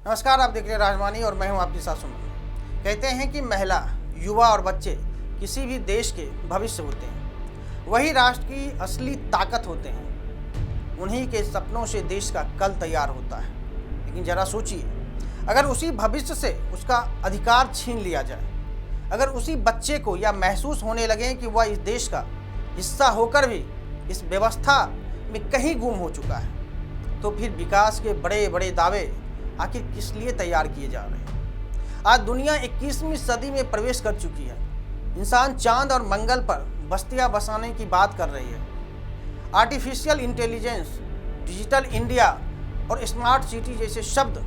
नमस्कार, आप देख रहे हैं राजवानी और मैं हूं आपके साथ सुमन। कहते हैं कि महिला, युवा और बच्चे किसी भी देश के भविष्य होते हैं। वही राष्ट्र की असली ताकत होते हैं। उन्हीं के सपनों से देश का कल तैयार होता है। लेकिन जरा सोचिए, अगर उसी भविष्य से उसका अधिकार छीन लिया जाए, अगर उसी बच्चे को यह महसूस होने लगे कि वह इस देश का हिस्सा होकर भी इस व्यवस्था में कहीं गुम हो चुका है, तो फिर विकास के बड़े बड़े दावे आखिर किस लिए तैयार किए जा रहे हैं। आज दुनिया 21वीं सदी में प्रवेश कर चुकी है। इंसान चांद और मंगल पर बस्तियां बसाने की बात कर रही है। आर्टिफिशियल इंटेलिजेंस, डिजिटल इंडिया और स्मार्ट सिटी जैसे शब्द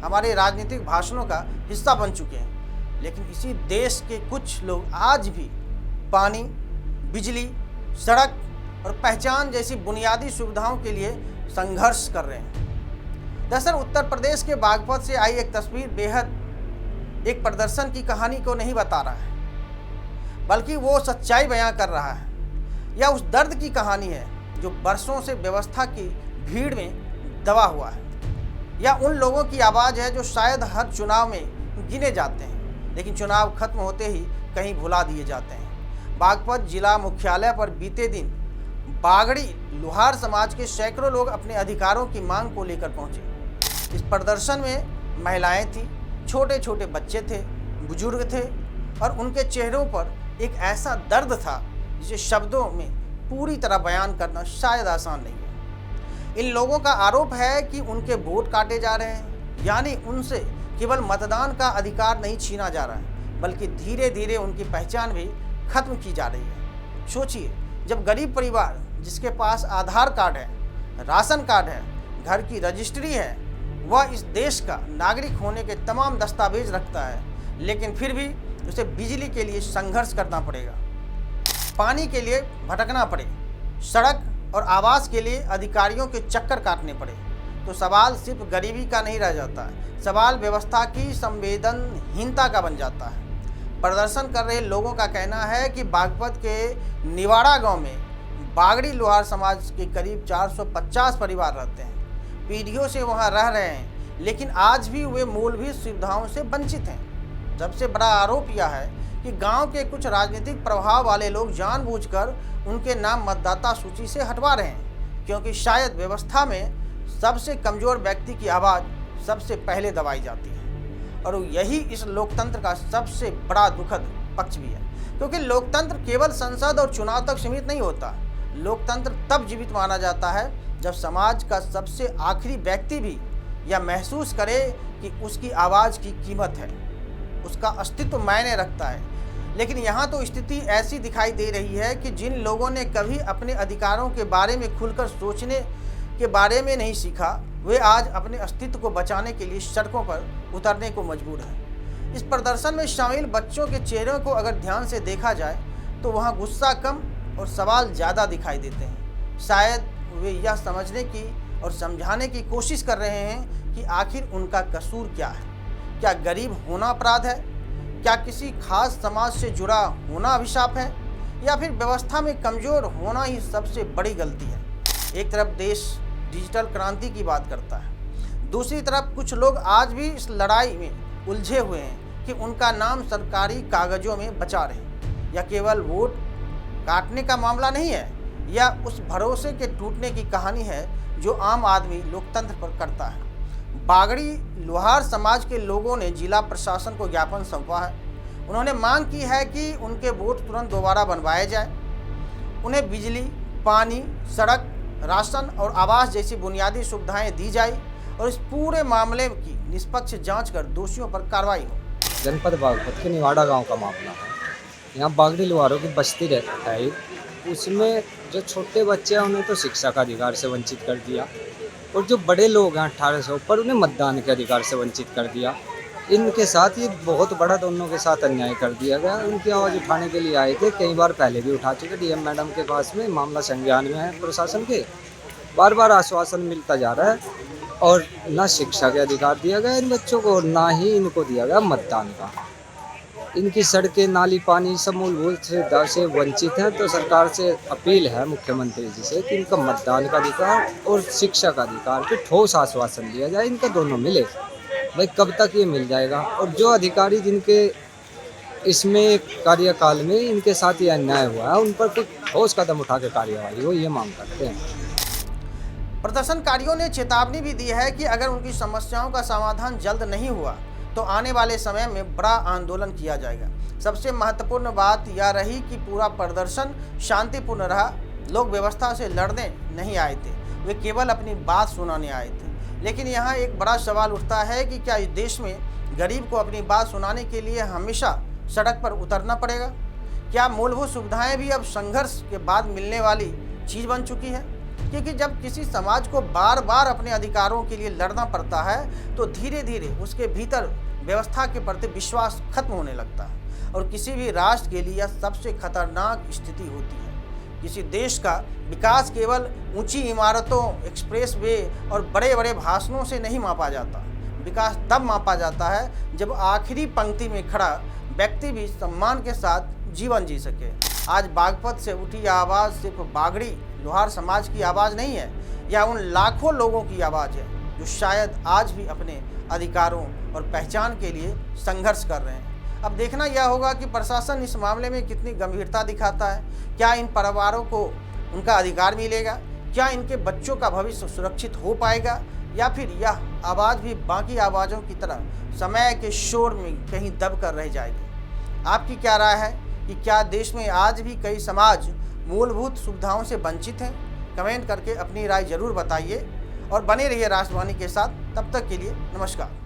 हमारे राजनीतिक भाषणों का हिस्सा बन चुके हैं। लेकिन इसी देश के कुछ लोग आज भी पानी, बिजली, सड़क और पहचान जैसी बुनियादी सुविधाओं के लिए संघर्ष कर रहे हैं। दरअसल उत्तर प्रदेश के बागपत से आई एक तस्वीर बेहद एक प्रदर्शन की कहानी को नहीं बता रहा है, बल्कि वो सच्चाई बयां कर रहा है। यह उस दर्द की कहानी है जो बरसों से व्यवस्था की भीड़ में दबा हुआ है। यह उन लोगों की आवाज़ है जो शायद हर चुनाव में गिने जाते हैं, लेकिन चुनाव खत्म होते ही कहीं भुला दिए जाते हैं। बागपत जिला मुख्यालय पर बीते दिन बागड़ी लुहार समाज के सैकड़ों लोग अपने अधिकारों की मांग को लेकर पहुंचे। इस प्रदर्शन में महिलाएं थीं, छोटे छोटे बच्चे थे, बुजुर्ग थे और उनके चेहरों पर एक ऐसा दर्द था जिसे शब्दों में पूरी तरह बयान करना शायद आसान नहीं है। इन लोगों का आरोप है कि उनके वोट काटे जा रहे हैं, यानी उनसे केवल मतदान का अधिकार नहीं छीना जा रहा है, बल्कि धीरे धीरे उनकी पहचान भी खत्म की जा रही है। सोचिए, जब गरीब परिवार जिसके पास आधार कार्ड है, राशन कार्ड है, घर की रजिस्ट्री है, वह इस देश का नागरिक होने के तमाम दस्तावेज रखता है, लेकिन फिर भी उसे बिजली के लिए संघर्ष करना पड़ेगा, पानी के लिए भटकना पड़े, सड़क और आवास के लिए अधिकारियों के चक्कर काटने पड़े, तो सवाल सिर्फ गरीबी का नहीं रह जाता है, सवाल व्यवस्था की संवेदनहीनता का बन जाता है। प्रदर्शन कर रहे लोगों का कहना है कि बागपत के निवाड़ा गांव में बागड़ी लोहार समाज के करीब 450 परिवार रहते हैं। पीढ़ियों से वहां रह रहे हैं, लेकिन आज भी वे मूलभूत सुविधाओं से वंचित हैं। सबसे बड़ा आरोप यह है कि गांव के कुछ राजनीतिक प्रभाव वाले लोग जानबूझकर उनके नाम मतदाता सूची से हटवा रहे हैं, क्योंकि शायद व्यवस्था में सबसे कमज़ोर व्यक्ति की आवाज़ सबसे पहले दबाई जाती है। और यही इस लोकतंत्र का सबसे बड़ा दुखद पक्ष भी है, क्योंकि लोकतंत्र केवल संसद और चुनाव तक सीमित नहीं होता। लोकतंत्र तब जीवित माना जाता है जब समाज का सबसे आखिरी व्यक्ति भी यह महसूस करे कि उसकी आवाज़ की कीमत है, उसका अस्तित्व मायने रखता है। लेकिन यहाँ तो स्थिति ऐसी दिखाई दे रही है कि जिन लोगों ने कभी अपने अधिकारों के बारे में खुलकर सोचने के बारे में नहीं सीखा, वे आज अपने अस्तित्व को बचाने के लिए सड़कों पर उतरने को मजबूर हैं। इस प्रदर्शन में शामिल बच्चों के चेहरों को अगर ध्यान से देखा जाए तो वहाँ गुस्सा कम और सवाल ज़्यादा दिखाई देते हैं। शायद वे यह समझने की और समझाने की कोशिश कर रहे हैं कि आखिर उनका कसूर क्या है। क्या गरीब होना अपराध है? क्या किसी खास समाज से जुड़ा होना अभिशाप है? या फिर व्यवस्था में कमज़ोर होना ही सबसे बड़ी गलती है? एक तरफ देश डिजिटल क्रांति की बात करता है, दूसरी तरफ कुछ लोग आज भी इस लड़ाई में उलझे हुए हैं कि उनका नाम सरकारी कागज़ों में बचा रहे। यह केवल वोट काटने का मामला नहीं है, यह उस भरोसे के टूटने की कहानी है जो आम आदमी लोकतंत्र पर करता है। बागड़ी लोहार समाज के लोगों ने जिला प्रशासन को ज्ञापन सौंपा है। उन्होंने मांग की है कि उनके वोट तुरंत दोबारा बनवाए जाए, उन्हें बिजली, पानी, सड़क, राशन और आवास जैसी बुनियादी सुविधाएं दी जाए और इस पूरे मामले की निष्पक्ष जांच कर दोषियों पर कार्रवाई हो। जनपद बागपत के निवाड़ा गांव का मामला है। यहाँ बागड़ी लोहारों की बस्ती रहता है, उसमें जो छोटे बच्चे हैं उन्हें तो शिक्षा का अधिकार से वंचित कर दिया, और जो बड़े लोग हैं 18 से ऊपर उन्हें मतदान के अधिकार से वंचित कर दिया। इनके साथ ये बहुत बड़ा दोनों के साथ अन्याय कर दिया गया। उनकी आवाज़ उठाने के लिए आए थे, कई बार पहले भी उठा चुके। डीएम मैडम के पास में मामला संज्ञान में है प्रशासन के, बार बार आश्वासन मिलता जा रहा है, और ना शिक्षा के अधिकार दिया गया इन बच्चों को, ना ही इनको दिया गया मतदान का। इनकी सड़कें, नाली, पानी सब मूलभूत सुविधा से वंचित हैं। तो सरकार से अपील है मुख्यमंत्री जी से कि इनका मतदान का अधिकार और शिक्षा का अधिकार पे ठोस आश्वासन दिया जाए, इनका दोनों मिले। भाई कब तक ये मिल जाएगा। और जो अधिकारी जिनके इसमें कार्यकाल में इनके साथ ये अन्याय हुआ है, उन पर कुछ ठोस कदम उठा के कार्यवाही हो, ये मांग करते हैं। प्रदर्शनकारियों ने चेतावनी भी दी है कि अगर उनकी समस्याओं का समाधान जल्द नहीं हुआ तो आने वाले समय में बड़ा आंदोलन किया जाएगा। सबसे महत्वपूर्ण बात यह रही कि पूरा प्रदर्शन शांतिपूर्ण रहा। लोग व्यवस्था से लड़ने नहीं आए थे, वे केवल अपनी बात सुनाने आए थे। लेकिन यहाँ एक बड़ा सवाल उठता है कि क्या इस देश में गरीब को अपनी बात सुनाने के लिए हमेशा सड़क पर उतरना पड़ेगा? क्या मूलभूत सुविधाएं भी अब संघर्ष के बाद मिलने वाली चीज़ बन चुकी है? क्योंकि जब किसी समाज को बार बार अपने अधिकारों के लिए लड़ना पड़ता है तो धीरे धीरे उसके भीतर व्यवस्था के प्रति विश्वास खत्म होने लगता है और किसी भी राष्ट्र के लिए यह सबसे खतरनाक स्थिति होती है। किसी देश का विकास केवल ऊंची इमारतों, एक्सप्रेसवे और बड़े बड़े भाषणों से नहीं मापा जाता। विकास तब मापा जाता है जब आखिरी पंक्ति में खड़ा व्यक्ति भी सम्मान के साथ जीवन जी सके। आज बागपत से उठी आवाज़ सिर्फ बागड़ी लोहार समाज की आवाज़ नहीं है, यह उन लाखों लोगों की आवाज़ है जो शायद आज भी अपने अधिकारों और पहचान के लिए संघर्ष कर रहे हैं। अब देखना यह होगा कि प्रशासन इस मामले में कितनी गंभीरता दिखाता है। क्या इन परिवारों को उनका अधिकार मिलेगा? क्या इनके बच्चों का भविष्य सुरक्षित हो पाएगा, या फिर यह आवाज़ भी बाकी आवाज़ों की तरह समय के शोर में कहीं दब कर रह जाएगी? आपकी क्या राय है कि क्या देश में आज भी कई समाज मूलभूत सुविधाओं से वंचित हैं? कमेंट करके अपनी राय जरूर बताइए और बने रहिए राष्ट्रवाणी के साथ। तब तक के लिए नमस्कार।